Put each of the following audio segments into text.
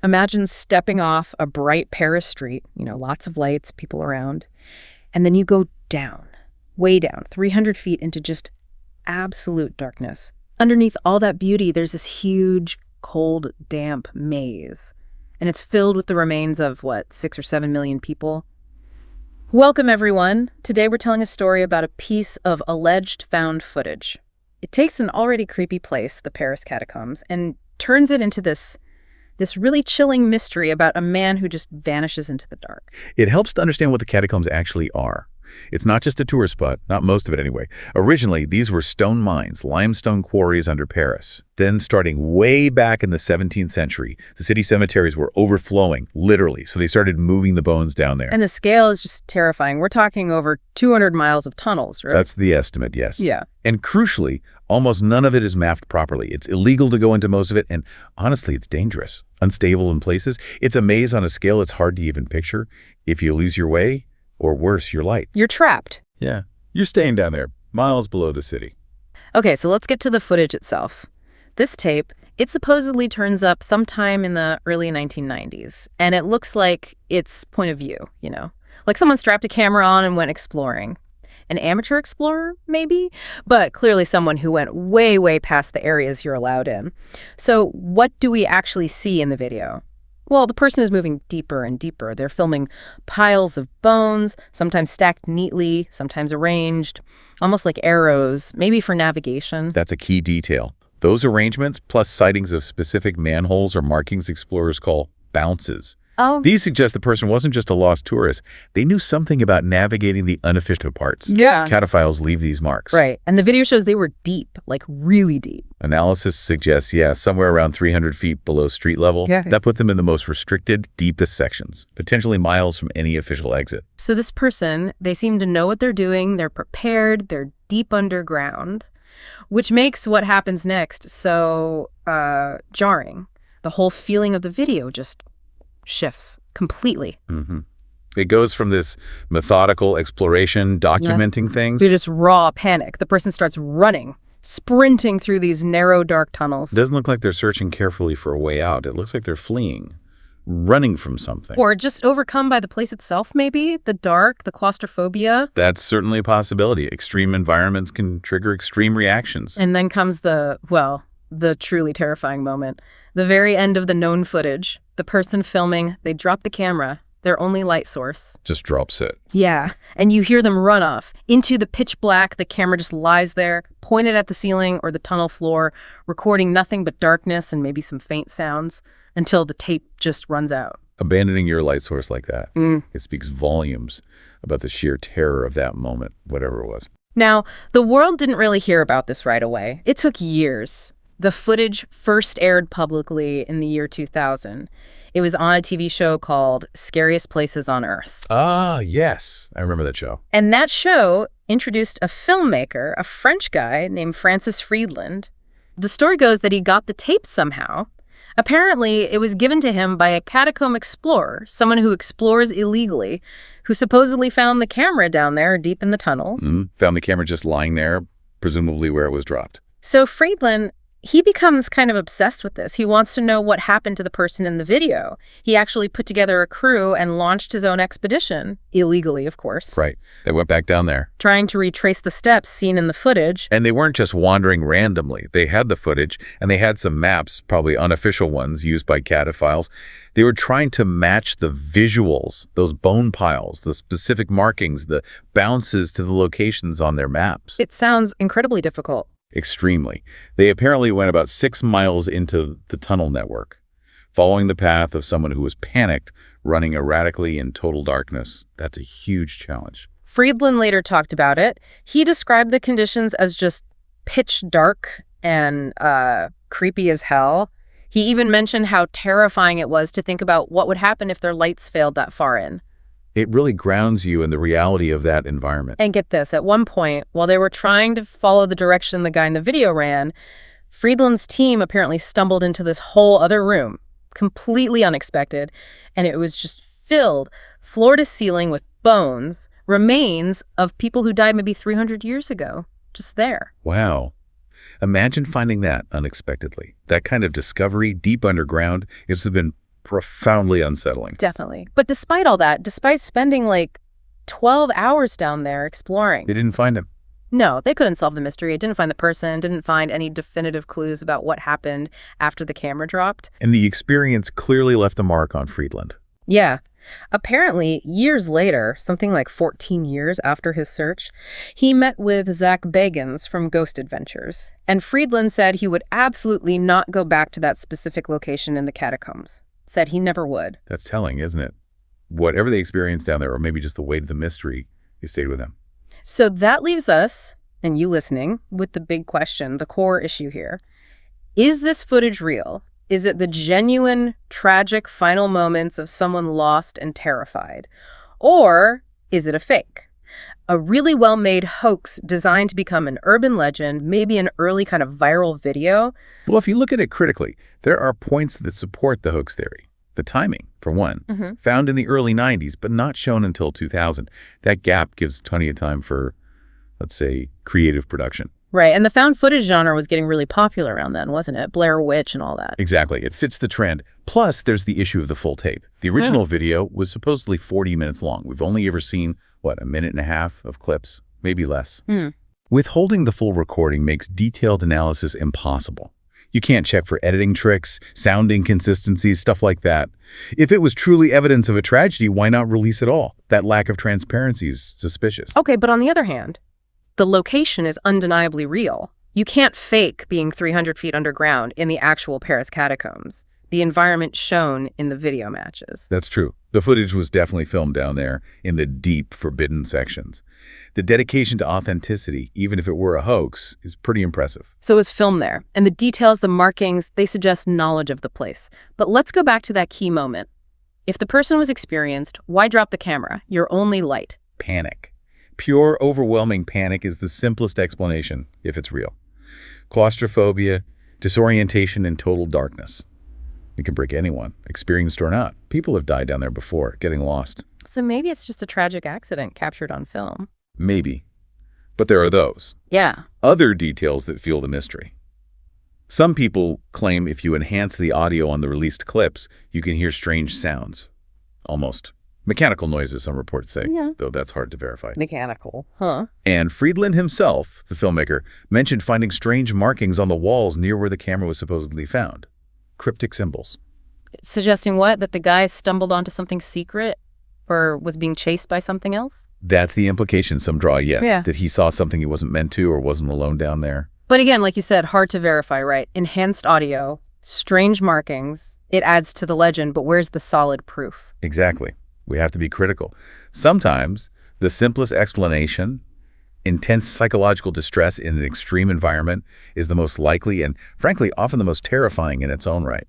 Imagine stepping off a bright Paris street, lots of lights, people around, and then you go down, way down, 300 feet into just absolute darkness. Underneath all that beauty, there's this huge, cold, damp maze, and it's filled with the remains of, 6 or 7 million people? Welcome, everyone. Today we're telling a story about a piece of alleged found footage. It takes an already creepy place, the Paris Catacombs, and turns it into this really chilling mystery about a man who just vanishes into the dark. It helps to understand what the catacombs actually are. It's not just a tourist spot, not most of it anyway. Originally, these were stone mines, limestone quarries under Paris. Then, starting way back in the 17th century, the city cemeteries were overflowing, literally, so they started moving the bones down there. And the scale is just terrifying. We're talking over 200 miles of tunnels, right? That's the estimate, yes. Yeah. And crucially, almost none of it is mapped properly. It's illegal to go into most of it, and honestly, it's dangerous. Unstable in places. It's a maze on a scale it's hard to even picture. If you lose your way, or worse, your light, you're trapped. Yeah, you're staying down there, miles below the city. Okay, so let's get to the footage itself. This tape, it supposedly turns up sometime in the early 1990s, and it looks like it's point of view, like someone strapped a camera on and went exploring. An amateur explorer, maybe? But clearly someone who went way, way past the areas you're allowed in. So what do we actually see in the video? Well, the person is moving deeper and deeper. They're filming piles of bones, sometimes stacked neatly, sometimes arranged, almost like arrows, maybe for navigation. That's a key detail. Those arrangements, plus sightings of specific manholes or markings explorers call bounces. Oh. These suggest the person wasn't just a lost tourist. They knew something about navigating the unofficial parts. Yeah. Cataphiles leave these marks. Right. And the video shows they were deep, like really deep. Analysis suggests, somewhere around 300 feet below street level. Yeah. That puts them in the most restricted, deepest sections, potentially miles from any official exit. So this person, they seem to know what they're doing. They're prepared. They're deep underground, which makes what happens next so jarring. The whole feeling of the video just shifts completely. Mm-hmm. It goes from this methodical exploration, documenting things, to just raw panic. The person starts running, sprinting through these narrow, dark tunnels. It doesn't look like they're searching carefully for a way out. It looks like they're fleeing, running from something. Or just overcome by the place itself, maybe? The dark, the claustrophobia. That's certainly a possibility. Extreme environments can trigger extreme reactions. And then comes the truly terrifying moment. The very end of the known footage. The person filming, they drop the camera, their only light source. Just drops it. Yeah, and you hear them run off into the pitch black. The camera just lies there, pointed at the ceiling or the tunnel floor, recording nothing but darkness and maybe some faint sounds until the tape just runs out. Abandoning your light source like that, it speaks volumes about the sheer terror of that moment, whatever it was. Now, the world didn't really hear about this right away. It took years. The footage first aired publicly in the year 2000. It was on a TV show called Scariest Places on Earth. Ah, yes. I remember that show. And that show introduced a filmmaker, a French guy named Francis Friedland. The story goes that he got the tape somehow. Apparently, it was given to him by a catacomb explorer, someone who explores illegally, who supposedly found the camera down there deep in the tunnels. Found the camera just lying there, presumably where it was dropped. So Friedland, he becomes kind of obsessed with this. He wants to know what happened to the person in the video. He actually put together a crew and launched his own expedition, illegally, of course. Right. They went back down there, trying to retrace the steps seen in the footage. And they weren't just wandering randomly. They had the footage, and they had some maps, probably unofficial ones, used by cataphiles. They were trying to match the visuals, those bone piles, the specific markings, the bounces to the locations on their maps. It sounds incredibly difficult. Extremely. They apparently went about 6 miles into the tunnel network, following the path of someone who was panicked, running erratically in total darkness. That's a huge challenge. Friedland later talked about it. He described the conditions as just pitch dark and creepy as hell. He even mentioned how terrifying it was to think about what would happen if their lights failed that far in. It really grounds you in the reality of that environment. And get this, at one point, while they were trying to follow the direction the guy in the video ran, Friedland's team apparently stumbled into this whole other room, completely unexpected, and it was just filled floor to ceiling with bones, remains of people who died maybe 300 years ago, just there. Wow. Imagine finding that unexpectedly. That kind of discovery deep underground. It must have been profoundly unsettling. Definitely. But despite all that, despite spending like 12 hours down there exploring, They didn't find him. no, they couldn't solve the mystery. It didn't find the person, didn't find any definitive clues about what happened after the camera dropped. And the experience clearly left a mark on Friedland. Yeah. Apparently, years later, something like 14 years after his search, he met with Zach Bagans from Ghost Adventures, and Friedland said he would absolutely not go back to that specific location in the catacombs. Said he never would. That's telling, isn't it? Whatever they experienced down there, or maybe just the weight of the mystery, it stayed with them. So that leaves us, and you listening, with the big question, the core issue here. Is this footage real? Is it the genuine, tragic final moments of someone lost and terrified? Or is it a fake? A really well-made hoax designed to become an urban legend, maybe an early kind of viral video? Well, if you look at it critically, there are points that support the hoax theory. The timing, for one, found in the early 90s, but not shown until 2000. That gap gives plenty of time for, let's say, creative production. Right, and the found footage genre was getting really popular around then, wasn't it? Blair Witch and all that. Exactly. It fits the trend. Plus, there's the issue of the full tape. The original video was supposedly 40 minutes long. We've only ever seen, a minute and a half of clips, maybe less. Withholding the full recording makes detailed analysis impossible. You can't check for editing tricks, sound inconsistencies, stuff like that. If it was truly evidence of a tragedy, why not release it all? That lack of transparency is suspicious. Okay, but on the other hand, the location is undeniably real. You can't fake being 300 feet underground in the actual Paris catacombs. The environment shown in the video matches. That's true. The footage was definitely filmed down there in the deep, forbidden sections. The dedication to authenticity, even if it were a hoax, is pretty impressive. So it was filmed there, and the details, the markings, they suggest knowledge of the place. But let's go back to that key moment. If the person was experienced, why drop the camera? Your only light. Panic. Pure, overwhelming panic is the simplest explanation, if it's real. Claustrophobia, disorientation, and total darkness. It can break anyone, experienced or not. People have died down there before, getting lost. So maybe it's just a tragic accident captured on film. Maybe. But there are those. Yeah. Other details that fuel the mystery. Some people claim if you enhance the audio on the released clips, you can hear strange sounds. Almost mechanical noises, some reports say, though that's hard to verify. Mechanical, huh? And Friedland himself, the filmmaker, mentioned finding strange markings on the walls near where the camera was supposedly found. Cryptic symbols. Suggesting what? That the guy stumbled onto something secret or was being chased by something else? That's the implication some draw, yes. Yeah. That he saw something he wasn't meant to or wasn't alone down there. But again, like you said, hard to verify, right? Enhanced audio, strange markings, it adds to the legend, but where's the solid proof? Exactly. We have to be critical. Sometimes the simplest explanation, intense psychological distress in an extreme environment, is the most likely and, frankly, often the most terrifying in its own right.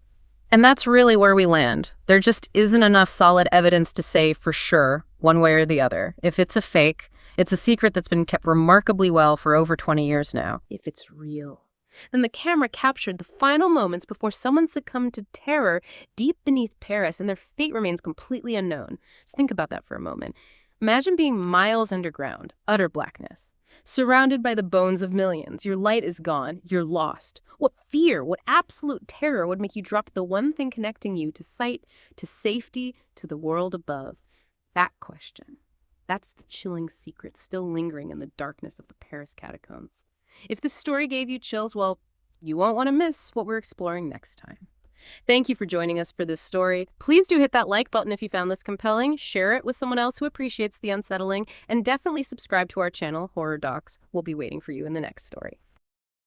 And that's really where we land. There just isn't enough solid evidence to say for sure, one way or the other. If it's a fake, it's a secret that's been kept remarkably well for over 20 years now. If it's real, then the camera captured the final moments before someone succumbed to terror deep beneath Paris and their fate remains completely unknown. Just think about that for a moment. Imagine being miles underground, utter blackness, surrounded by the bones of millions. Your light is gone. You're lost. What fear, what absolute terror would make you drop the one thing connecting you to sight, to safety, to the world above? That question. That's the chilling secret still lingering in the darkness of the Paris catacombs. If this story gave you chills, well, you won't want to miss what we're exploring next time. Thank you for joining us for this story. Please do hit that like button if you found this compelling, share it with someone else who appreciates the unsettling, and definitely subscribe to our channel, Horror Docs. We'll be waiting for you in the next story.